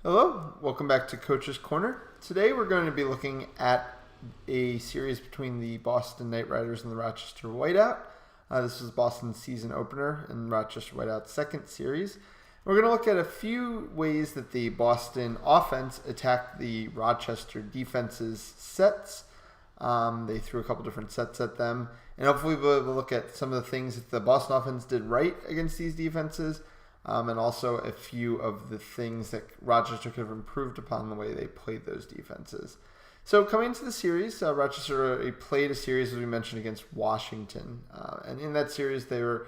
Hello, welcome back to Coach's Corner. Today we're going to be looking at a series between the Boston Knight Riders and the Rochester Whiteout. This was Boston's season opener and Rochester Whiteout's second series. We're going to look at a few ways that the Boston offense attacked the Rochester defense's sets. They threw a couple different sets at them, and hopefully we'll be able to look at some of the things that the Boston offense did right against these defenses. And also a few of the things that Rochester could have improved upon the way they played those defenses. So coming into the series, Rochester played a series, as we mentioned, against Washington. And in that series, they were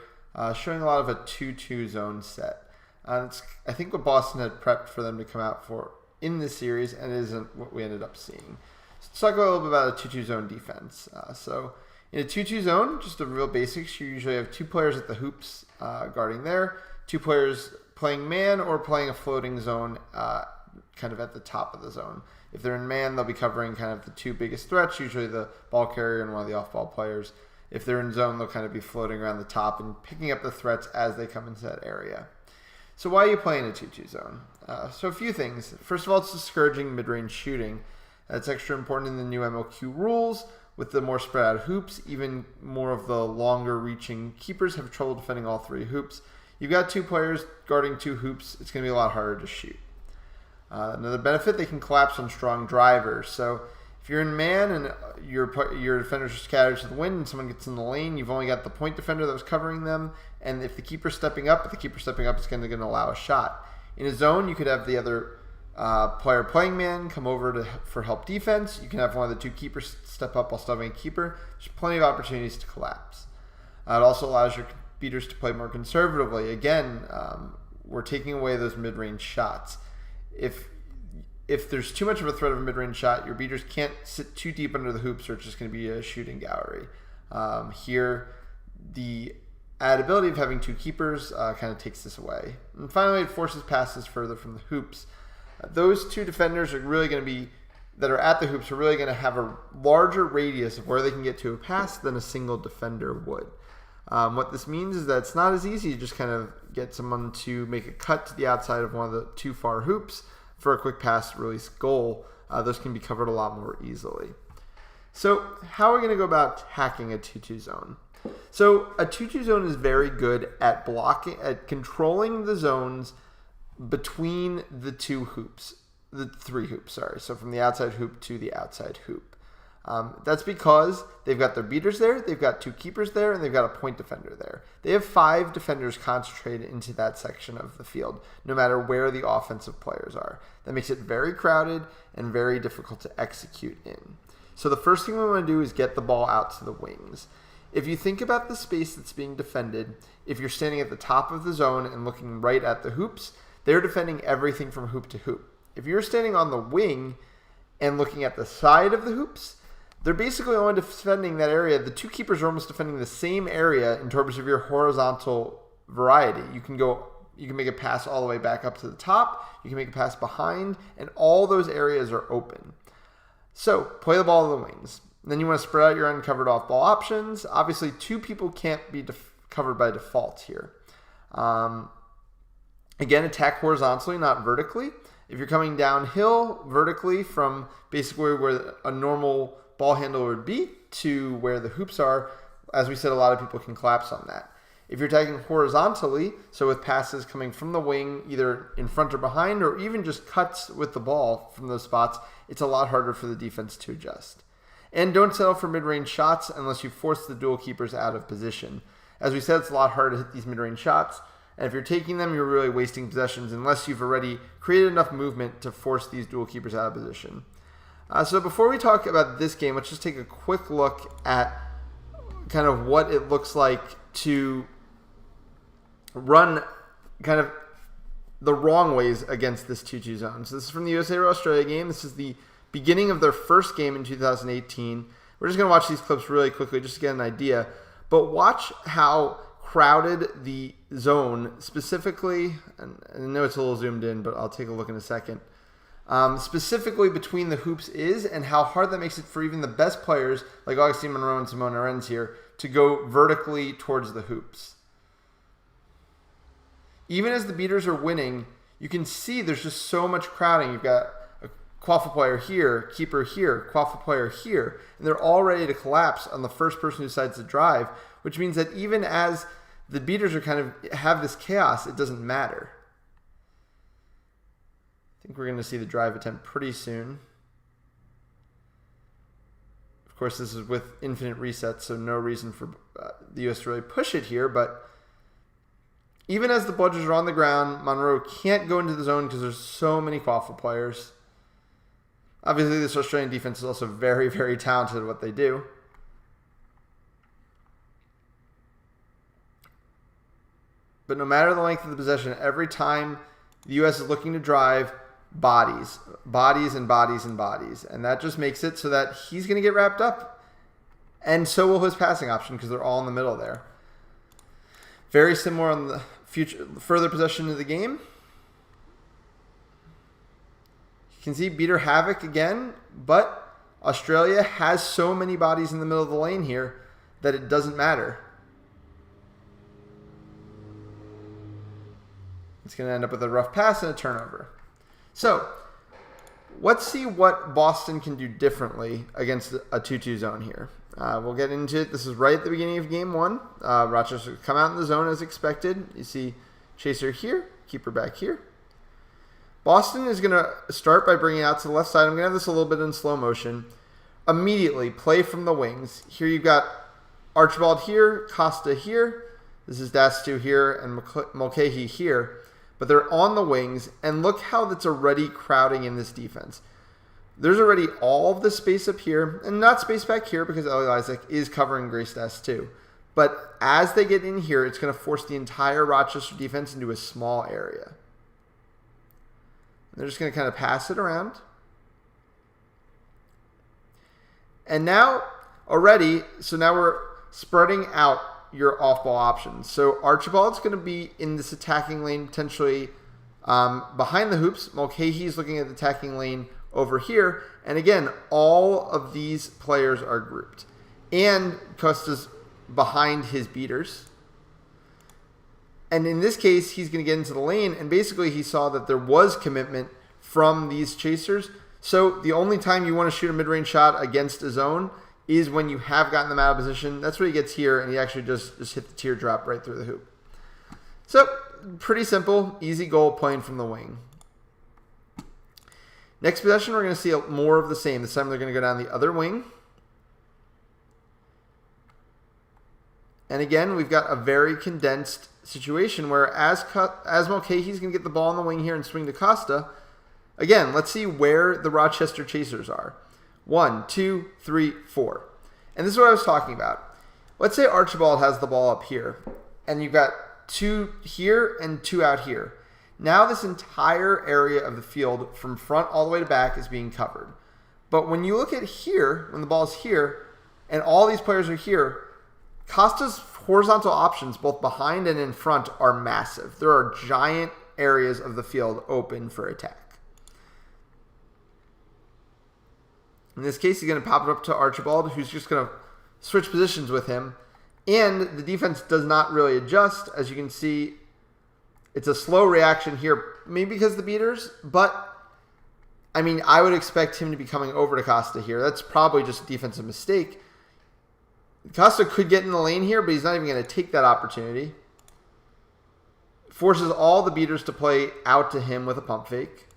showing a lot of a 2-2 zone set. It's, I think, what Boston had prepped for them to come out for in this series, and it isn't what we ended up seeing. So let's talk a little bit about a 2-2 zone defense. So in a 2-2 zone, just the real basics, you usually have two players at the hoops guarding there. Two players playing man or playing a floating zone kind of at the top of the zone. If they're in man, they'll be covering kind of the two biggest threats, usually the ball carrier and one of the off-ball players. If they're in zone, they'll kind of be floating around the top and picking up the threats as they come into that area. So why are you playing a 2-2 zone? So a few things. First of all, it's discouraging mid-range shooting. That's extra important in the new MLQ rules. With the more spread out hoops, even more of the longer reaching keepers have trouble defending all three hoops. You've got two players guarding two hoops. It's going to be a lot harder to shoot. Another benefit, they can collapse on strong drivers. So if you're in man and your defenders are scattered to the wind and someone gets in the lane, you've only got the point defender that was covering them. And if the keeper's stepping up, it's going to allow a shot. In a zone, you could have the other player playing man come over for help defense. You can have one of the two keepers step up while still having a keeper. There's plenty of opportunities to collapse. It also allows your beaters to play more conservatively. Again, we're taking away those mid-range shots. If there's too much of a threat of a mid-range shot, your beaters can't sit too deep under the hoops or it's just going to be a shooting gallery. Here, the added ability of having two keepers kind of takes this away. And finally, it forces passes further from the hoops. Those two defenders are really going to be, that are at the hoops, are really going to have a larger radius of where they can get to a pass than a single defender would. What this means is that it's not as easy to just kind of get someone to make a cut to the outside of one of the two far hoops for a quick pass release goal. Those can be covered a lot more easily. So how are we going to go about hacking a 2-2 zone? So a 2-2 zone is very good at controlling the zones between the two hoops, the three hoops, sorry. So from the outside hoop to the outside hoop. That's because they've got their beaters there, they've got two keepers there, and they've got a point defender there. They have 5 defenders concentrated into that section of the field, no matter where the offensive players are. That makes it very crowded and very difficult to execute in. So the first thing we want to do is get the ball out to the wings. If you think about the space that's being defended, if you're standing at the top of the zone and looking right at the hoops, they're defending everything from hoop to hoop. If you're standing on the wing and looking at the side of the hoops, they're basically only defending that area. The two keepers are almost defending the same area in terms of your horizontal variety. You can make a pass all the way back up to the top. You can make a pass behind, and all those areas are open. So play the ball to the wings. Then you want to spread out your uncovered off-ball options. Obviously, two people can't be covered by default here. Again, attack horizontally, not vertically. If you're coming downhill vertically from basically where a normal ball handle would be to where the hoops are, as we said, a lot of people can collapse on that. If you're attacking horizontally, so with passes coming from the wing, either in front or behind, or even just cuts with the ball from those spots, it's a lot harder for the defense to adjust. And don't settle for mid-range shots unless you force the dual keepers out of position. As we said, it's a lot harder to hit these mid-range shots, and if you're taking them, you're really wasting possessions unless you've already created enough movement to force these dual keepers out of position. So before we talk about this game, let's just take a quick look at kind of what it looks like to run kind of the wrong ways against this 2-2 zone. So this is from the USA-Australia game. This is the beginning of their first game in 2018. We're just going to watch these clips really quickly just to get an idea. But watch how crowded the zone specifically, and I know it's a little zoomed in, but I'll take a look in a second. Specifically between the hoops is, and how hard that makes it for even the best players like Augustine Monroe and Simone Arenz here to go vertically towards the hoops. Even as the beaters are winning, you can see there's just so much crowding. You've got a quaffle player here, keeper here, quaffle player here, and they're all ready to collapse on the first person who decides to drive, which means that even as the beaters are kind of have this chaos, it doesn't matter. I think we're going to see the drive attempt pretty soon. Of course, this is with infinite resets, so no reason for the U.S. to really push it here, but even as the bludgers are on the ground, Monroe can't go into the zone because there's so many quaffle players. Obviously, this Australian defense is also very, very talented at what they do. But no matter the length of the possession, every time the U.S. is looking to drive, bodies, and bodies, and bodies. And that just makes it so that he's going to get wrapped up. And so will his passing option because they're all in the middle there. Very similar on the further possession of the game. You can see beater havoc again, but Australia has so many bodies in the middle of the lane here that it doesn't matter. It's going to end up with a rough pass and a turnover. So, let's see what Boston can do differently against a 2-2 zone here. We'll get into it. This is right at the beginning of game one. Rochester come out in the zone as expected. You see chaser here, keeper back here. Boston is going to start by bringing it out to the left side. I'm going to have this a little bit in slow motion. Immediately play from the wings. Here you've got Archibald here, Costa here. This is Dastu here and Mulcahy here. But they're on the wings, and look how that's already crowding in this defense. There's already all of the space up here, and not space back here because Ellie Isaac is covering Grace S2. But as they get in here, it's going to force the entire Rochester defense into a small area. They're just going to kind of pass it around. And now, already, so now we're spreading out your off-ball options. So Archibald's going to be in this attacking lane potentially behind the hoops. Mulcahy's looking at the attacking lane over here. And again, all of these players are grouped. And Costa's behind his beaters. And in this case, he's going to get into the lane. And basically, he saw that there was commitment from these chasers. So the only time you want to shoot a mid-range shot against a zone is when you have gotten them out of position. That's what he gets here, and he actually just hit the teardrop right through the hoop. So, pretty simple, easy goal playing from the wing. Next possession, we're going to see more of the same. This time they're going to go down the other wing. And again, we've got a very condensed situation where as Mulcahy's going to get the ball on the wing here and swing to Costa, again, let's see where the Rochester Chasers are. 1, 2, 3, 4. And this is what I was talking about. Let's say Archibald has the ball up here, and you've got 2 here and 2 out here. Now this entire area of the field from front all the way to back is being covered. But when you look at here, when the ball's here, and all these players are here, Costa's horizontal options, both behind and in front, are massive. There are giant areas of the field open for attack. In this case, he's going to pop it up to Archibald, who's just going to switch positions with him. And the defense does not really adjust. As you can see, it's a slow reaction here, maybe because of the beaters. But, I mean, I would expect him to be coming over to Costa here. That's probably just a defensive mistake. Costa could get in the lane here, but he's not even going to take that opportunity. Forces all the beaters to play out to him with a pump fake.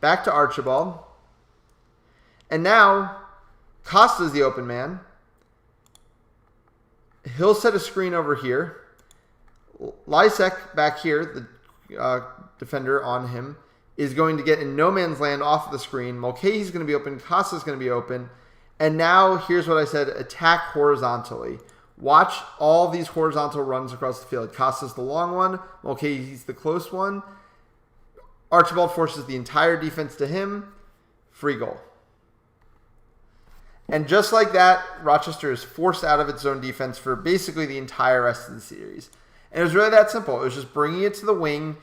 Back to Archibald. And now, Costa's the open man. He'll set a screen over here. Lysek back here, the defender on him, is going to get in no man's land off of the screen. Mulcahy's going to be open. Costa's going to be open. And now, here's what I said, attack horizontally. Watch all these horizontal runs across the field. Costa's the long one. Mulcahy's the close one. Archibald forces the entire defense to him. Free goal. And just like that, Rochester is forced out of its zone defense for basically the entire rest of the series. And it was really that simple. It was just bringing it to the wing,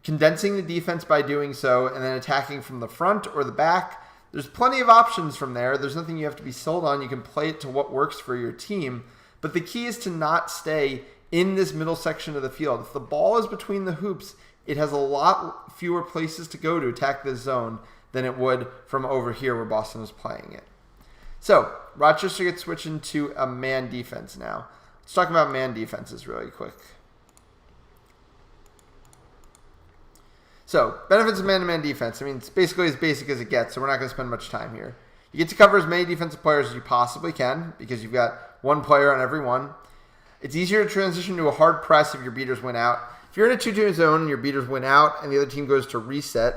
condensing the defense by doing so, and then attacking from the front or the back. There's plenty of options from there. There's nothing you have to be sold on. You can play it to what works for your team. But the key is to not stay in this middle section of the field. If the ball is between the hoops it has a lot fewer places to go to attack this zone than it would from over here where Boston was playing it. So Rochester gets switched into a man defense now. Let's talk about man defenses really quick. So benefits of man-to-man defense. I mean, it's basically as basic as it gets, so we're not going to spend much time here. You get to cover as many defensive players as you possibly can because you've got one player on every one. It's easier to transition to a hard press if your beaters win out. If you're in a 2-2 zone and your beaters win out and the other team goes to reset,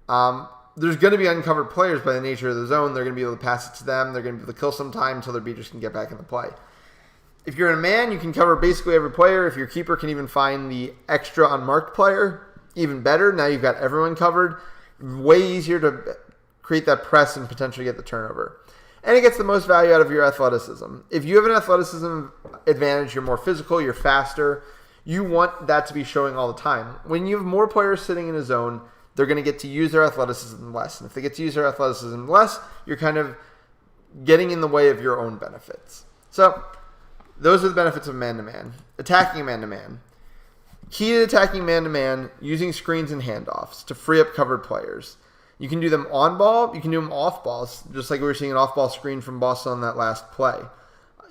there's going to be uncovered players by the nature of the zone. They're going to be able to pass it to them. They're going to be able to kill some time until their beaters can get back in the play. If you're in a man, you can cover basically every player. If your keeper can even find the extra unmarked player, even better. Now you've got everyone covered. Way easier to create that press and potentially get the turnover. And it gets the most value out of your athleticism. If you have an athleticism advantage, you're more physical, you're faster. You want that to be showing all the time. When you have more players sitting in a zone, they're going to get to use their athleticism less. And if they get to use their athleticism less, you're kind of getting in the way of your own benefits. So those are the benefits of man-to-man. Attacking man-to-man. Key to attacking man-to-man, using screens and handoffs to free up covered players. You can do them on ball, you can do them off balls, just like we were seeing an off-ball screen from Boston on that last play.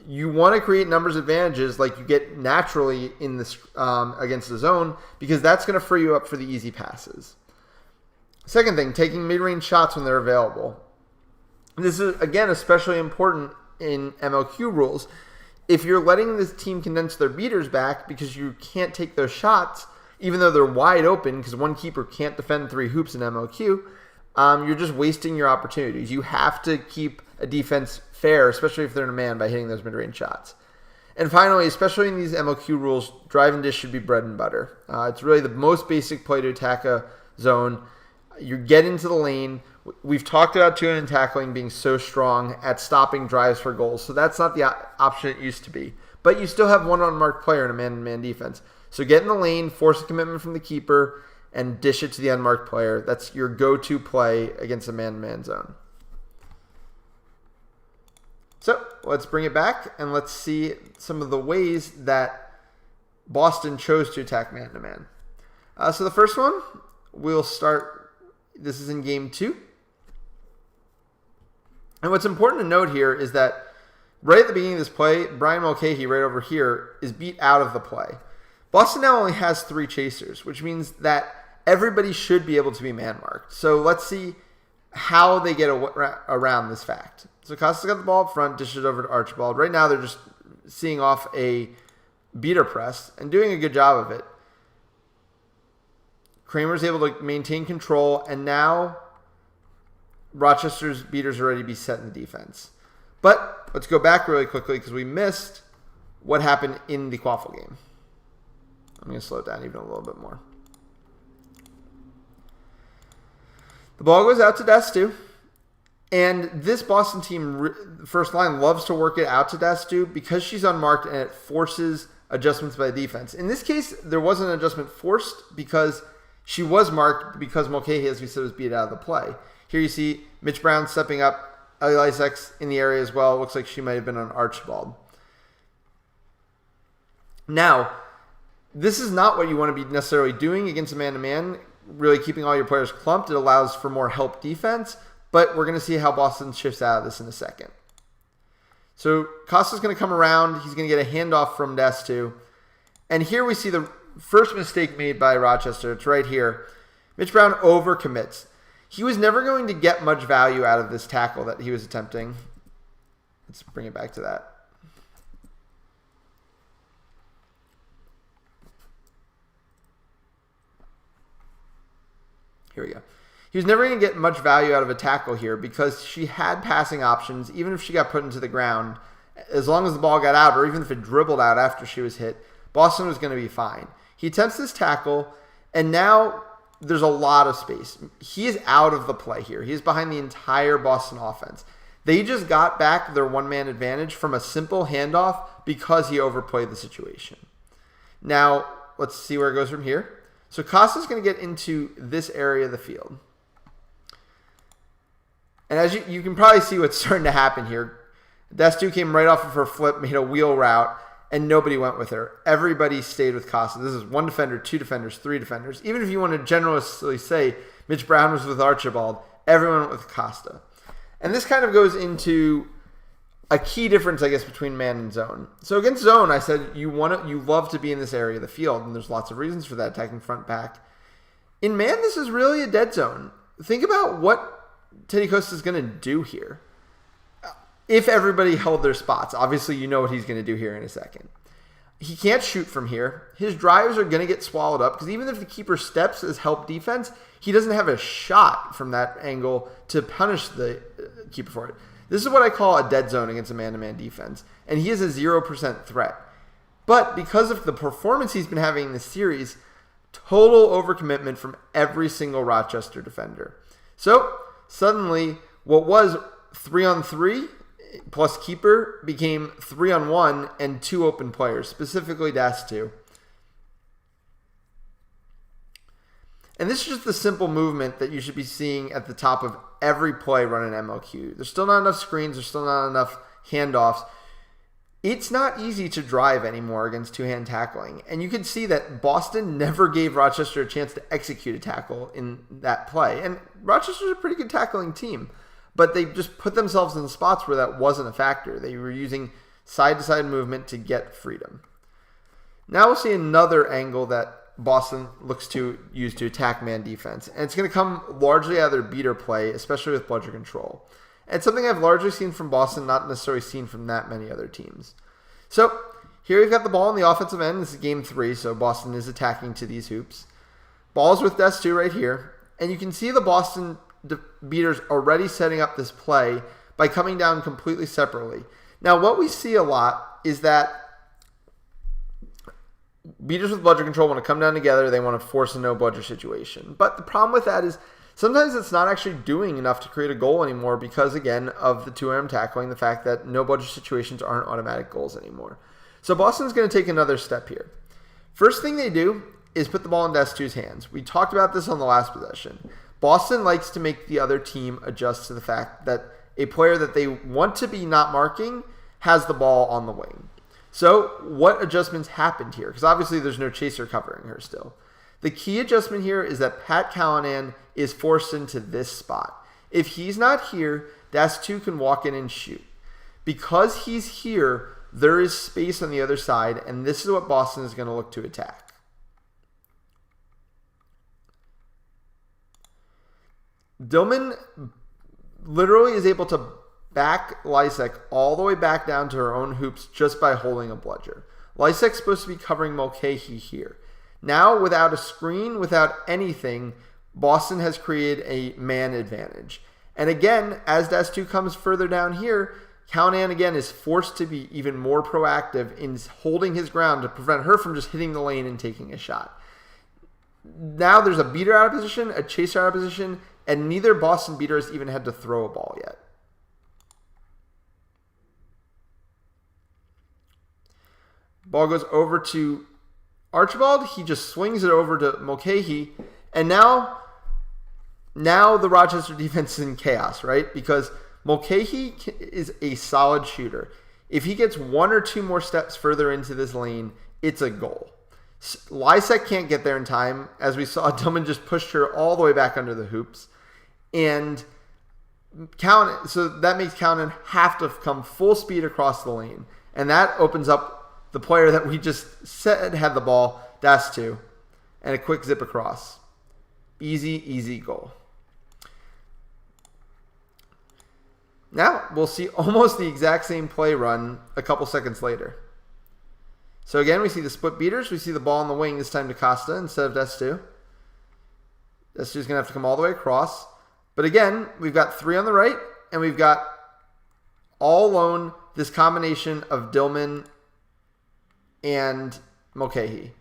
You want to create numbers advantages like you get naturally in this against the zone because that's going to free you up for the easy passes. Second thing, taking mid-range shots when they're available. This is, again, especially important in MLQ rules. If you're letting this team condense their beaters back because you can't take those shots, even though they're wide open because one keeper can't defend 3 hoops in MLQ, you're just wasting your opportunities. You have to keep a defense fair, especially if they're in a man, by hitting those mid-range shots. And finally, especially in these MLQ rules, drive and dish should be bread and butter. It's really the most basic play to attack a zone. You get into the lane. We've talked about two and tackling being so strong at stopping drives for goals, so that's not the option it used to be. But you still have one unmarked player in a man-to-man defense. So get in the lane, force a commitment from the keeper, and dish it to the unmarked player. That's your go-to play against a man-to-man zone. So let's bring it back and let's see some of the ways that Boston chose to attack man-to-man. So the first one, we'll start, this is in game 2. And what's important to note here is that right at the beginning of this play, Brian Mulcahy right over here is beat out of the play. Boston now only has 3 chasers, which means that everybody should be able to be man-marked. So let's see how they get around this fact. So Costa's got the ball up front, dishes it over to Archibald. Right now they're just seeing off a beater press and doing a good job of it. Kramer's able to maintain control, and now Rochester's beaters are ready to be set in the defense. But let's go back really quickly because we missed what happened in the Quaffle game. I'm going to slow it down even a little bit more. The ball goes out to Destu, and this Boston team, first line, loves to work it out to Destu because she's unmarked and it forces adjustments by the defense. In this case, there wasn't an adjustment forced because she was marked because Mulcahy, as we said, was beat out of the play. Here you see Mitch Brown stepping up, Ellie Lysak in the area as well. Looks like she might have been on Archibald. Now, this is not what you want to be necessarily doing against a man-to-man, really keeping all your players clumped. It allows for more help defense, but we're going to see how Boston shifts out of this in a second. So Costa's going to come around. He's going to get a handoff from Destu. And here we see the first mistake made by Rochester. It's right here. Mitch Brown overcommits. He was never going to get much value out of this tackle that he was attempting. Let's bring it back to that. Here we go. He was never going to get much value out of a tackle here because she had passing options, even if she got put into the ground. As long as the ball got out, or even if it dribbled out after she was hit, Boston was going to be fine. He attempts this tackle, and now there's a lot of space. He is out of the play here. He is behind the entire Boston offense. They just got back their one-man advantage from a simple handoff because he overplayed the situation. Now, let's see where it goes from here. So Costa's going to get into this area of the field. And as you can probably see what's starting to happen here. Destu came right off of her flip, made a wheel route, and nobody went with her. Everybody stayed with Costa. This is 1 defender, 2 defenders, 3 defenders. Even if you want to generously say Mitch Brown was with Archibald, everyone went with Costa. And this kind of goes into a key difference, I guess, between man and zone. So against zone, I said you love to be in this area of the field, and there's lots of reasons for that, attacking front back. In man, this is really a dead zone. Think about what Teddy Costa is going to do here. If everybody held their spots, obviously you know what he's going to do here in a second. He can't shoot from here. His drives are going to get swallowed up because even if the keeper steps as help defense, he doesn't have a shot from that angle to punish the keeper for it. This is what I call a dead zone against a man-to-man defense, and he is a 0% threat. But because of the performance he's been having in this series, total overcommitment from every single Rochester defender. So suddenly, what was 3-on-3 plus keeper became 3-on-1 and 2 open players, specifically Das 2. And this is just the simple movement that you should be seeing at the top of every play running MLQ. There's still not enough screens. There's still not enough handoffs. It's not easy to drive anymore against two-hand tackling. And you can see that Boston never gave Rochester a chance to execute a tackle in that play. And Rochester's a pretty good tackling team, but they just put themselves in spots where that wasn't a factor. They were using side-to-side movement to get freedom. Now we'll see another angle that Boston looks to use to attack man defense. And it's going to come largely out of their beater play, especially with bludger control. And it's something I've largely seen from Boston, not necessarily seen from that many other teams. So here we've got the ball on the offensive end. This is game 3, so Boston is attacking to these hoops. Ball's with Des 2 right here. And you can see the Boston beaters already setting up this play by coming down completely separately. Now what we see a lot is that beaters with bludger control want to come down together. They want to force a no bludger situation. But the problem with that is sometimes it's not actually doing enough to create a goal anymore because, again, of the two-arm tackling, the fact that no bludger situations aren't automatic goals anymore. So Boston's going to take another step here. First thing they do is put the ball in Des 2's hands. We talked about this on the last possession. Boston likes to make the other team adjust to the fact that a player that they want to be not marking has the ball on the wing. So what adjustments happened here? Because obviously there's no chaser covering her still. The key adjustment here is that Pat Callanan is forced into this spot. If he's not here, Das 2 can walk in and shoot. Because he's here, there is space on the other side, and this is what Boston is going to look to attack. Dillman literally is able to back Lysek all the way back down to her own hoops just by holding a bludger. Lysek's supposed to be covering Mulcahy here. Now, without a screen, without anything, Boston has created a man advantage. And again, as Das 2 comes further down here, Callanan again is forced to be even more proactive in holding his ground to prevent her from just hitting the lane and taking a shot. Now there's a beater out of position, a chaser out of position, and neither Boston beater has even had to throw a ball yet. Ball goes over to Archibald. He just swings it over to Mulcahy. And now the Rochester defense is in chaos, right? Because Mulcahy is a solid shooter. If he gets 1 or 2 more steps further into this lane, it's a goal. Lysek can't get there in time. As we saw, Dillman just pushed her all the way back under the hoops. And so that makes Callanan have to come full speed across the lane. And that opens up the player that we just said had the ball, Das 2, and a quick zip across. Easy, easy goal. Now we'll see almost the exact same play run a couple seconds later. So again, we see the split beaters. We see the ball on the wing this time to Costa instead of Des 2. Des 2 is going to have to come all the way across. But again, we've got 3 on the right, and we've got all alone this combination of Dillman and Mulcahy.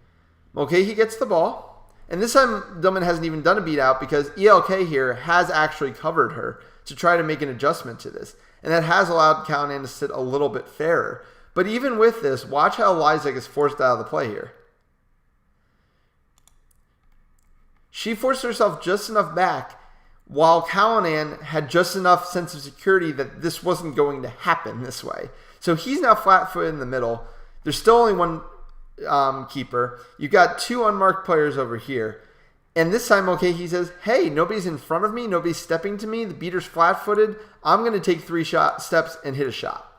Mulcahy gets the ball, and this time Dillman hasn't even done a beat out because ELK here has actually covered her to try to make an adjustment to this. And that has allowed Callanan to sit a little bit fairer. But even with this, watch how Lysek is forced out of the play here. She forced herself just enough back while Callanan had just enough sense of security that this wasn't going to happen this way. So he's now flat-footed in the middle. There's still only one keeper. You've got 2 unmarked players over here. And this time, okay, he says, hey, nobody's in front of me. Nobody's stepping to me. The beater's flat-footed. I'm going to take 3 steps and hit a shot.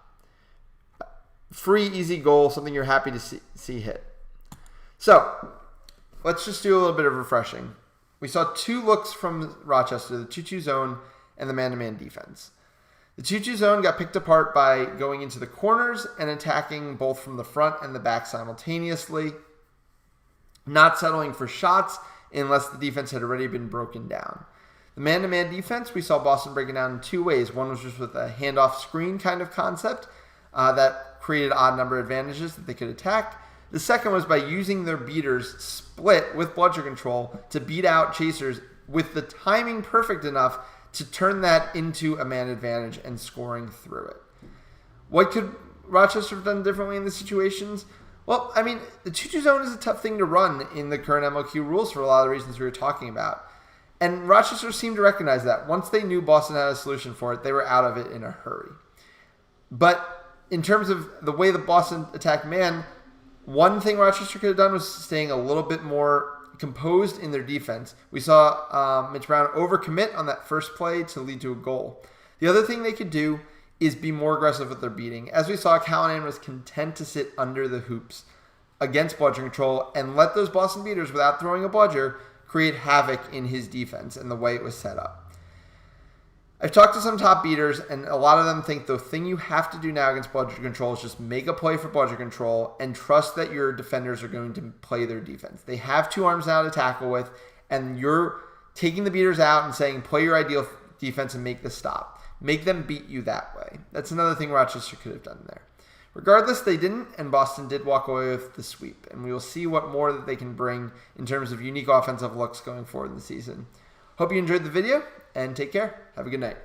Free, easy goal, something you're happy to see hit. So let's just do a little bit of refreshing. We saw 2 looks from Rochester, the 2-2 zone and the man-to-man defense. The 2-2 zone got picked apart by going into the corners and attacking both from the front and the back simultaneously, not settling for shots unless the defense had already been broken down. The man-to-man defense, we saw Boston break it down in 2 ways. One was just with a handoff screen kind of concept that created odd number advantages that they could attack. The second was by using their beaters split with bludger control to beat out chasers with the timing perfect enough to turn that into a man advantage and scoring through it. What could Rochester have done differently in these situations? Well, I mean, the 2-2 zone is a tough thing to run in the current MLQ rules for a lot of the reasons we were talking about. And Rochester seemed to recognize that. Once they knew Boston had a solution for it, they were out of it in a hurry. But in terms of the way the Boston attacked man, one thing Rochester could have done was staying a little bit more composed in their defense. We saw Mitch Brown overcommit on that first play to lead to a goal. The other thing they could do is be more aggressive with their beating. As we saw, Callahan was content to sit under the hoops against bludger control and let those Boston beaters, without throwing a bludger, create havoc in his defense and the way it was set up. I've talked to some top beaters, and a lot of them think the thing you have to do now against bludger control is just make a play for bludger control and trust that your defenders are going to play their defense. They have 2 arms now to tackle with, and you're taking the beaters out and saying, play your ideal defense and make the stop. Make them beat you that way. That's another thing Rochester could have done there. Regardless, they didn't, and Boston did walk away with the sweep, and we will see what more that they can bring in terms of unique offensive looks going forward in the season. Hope you enjoyed the video, and take care. Have a good night.